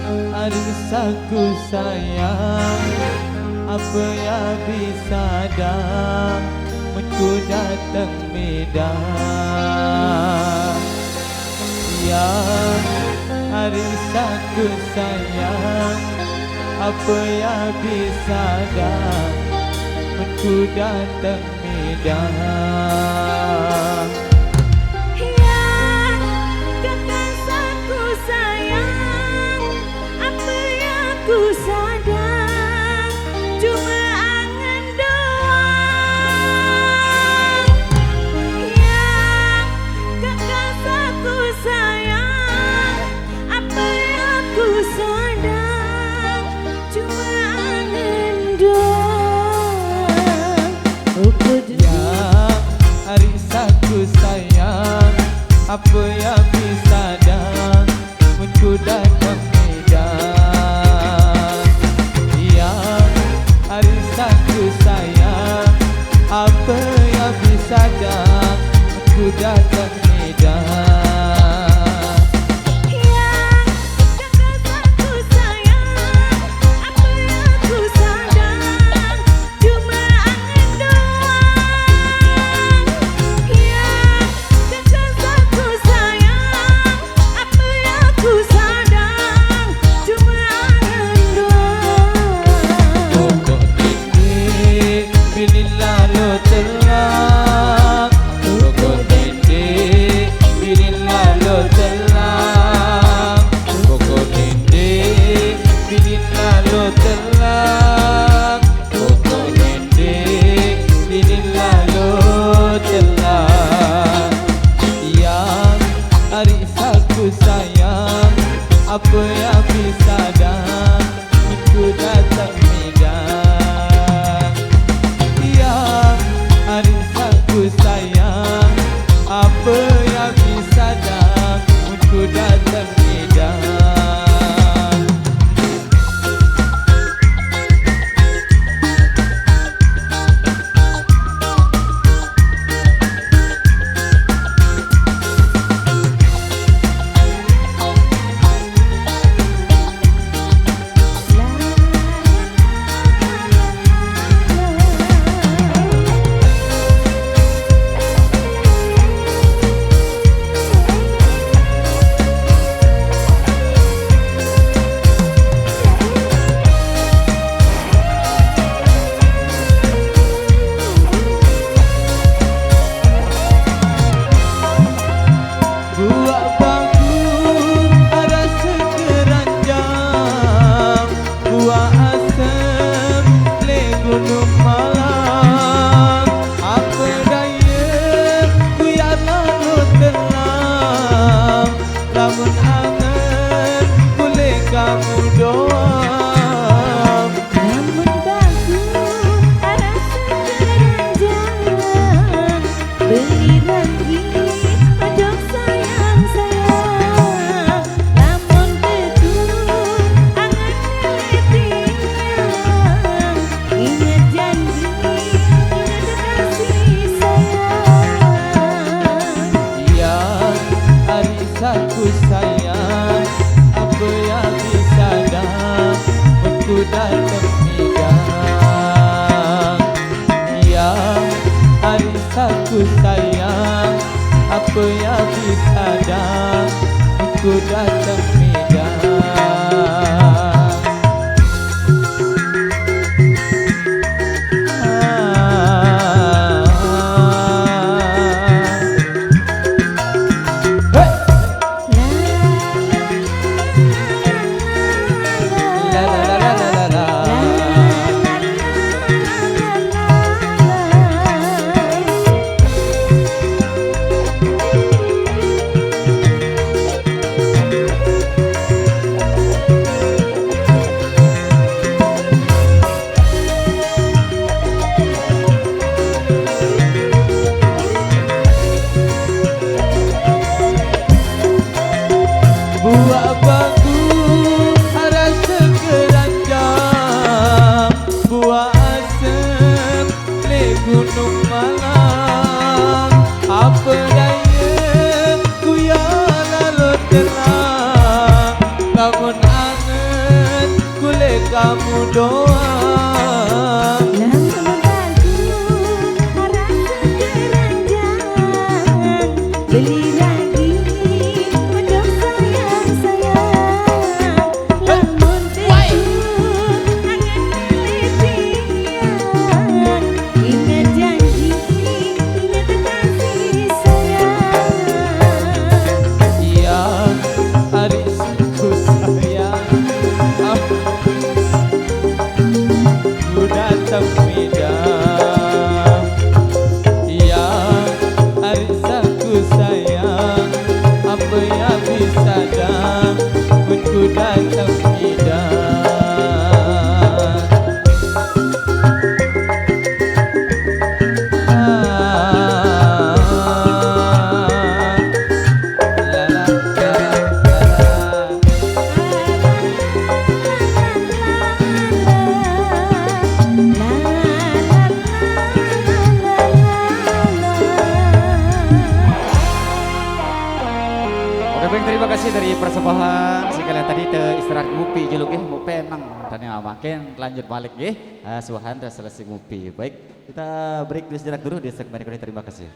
Arisaku sayang, apa yang bisa dah ku datang Medan. Yang arisaku sayang, apa yang bisa dah ku datang Medan. Ku sadar cuma angan doang. Yang kekasihku sayang, apa yang ku sadar cuma angan doang. Oh yang arisaku sayang, apa yang bisa dah ku datang Medan. Arisaku sayang, apa yang bisa dah ku datang Medan. Yang kekasihku sayang, apa yang ku sadar cuma angan doang. Yang kekasihku sayang, apa yang ku sadar cuma angan doang. Bila lo telah, pokok dende. Bila lo telah, pokok dende. Bila lo telah, pokok dende. Bila lo telah. Yang arisaku sayang, apa yang bisa dah ku datang Medan. Arisaku sayang, apa yang bisa dah ku datang Medan. Arisaku sayang, apa yang bisa dah ku datang Medan. Yang arisaku sayang, apa yang bisa dah ku datang Medan. kangen kulit kamu doang. Lama baru harap sekeranjang beli lagi untuk sayang-sayang. Lamun tentu angan melitian, ingat janji, ingat kasih sayang. Yang harisku sayang, aku datang midang. Yang harisku sayang, apa yang bisa dah ku datang midang. Oke baik, terima kasih dari persembahan sekalian tadi te istirahat ngopi juluk mau penang dan yang makin lanjut balik suahan selesai ngopi. Baik, kita break dulu sejenak dulu di segmen ini. Terima kasih.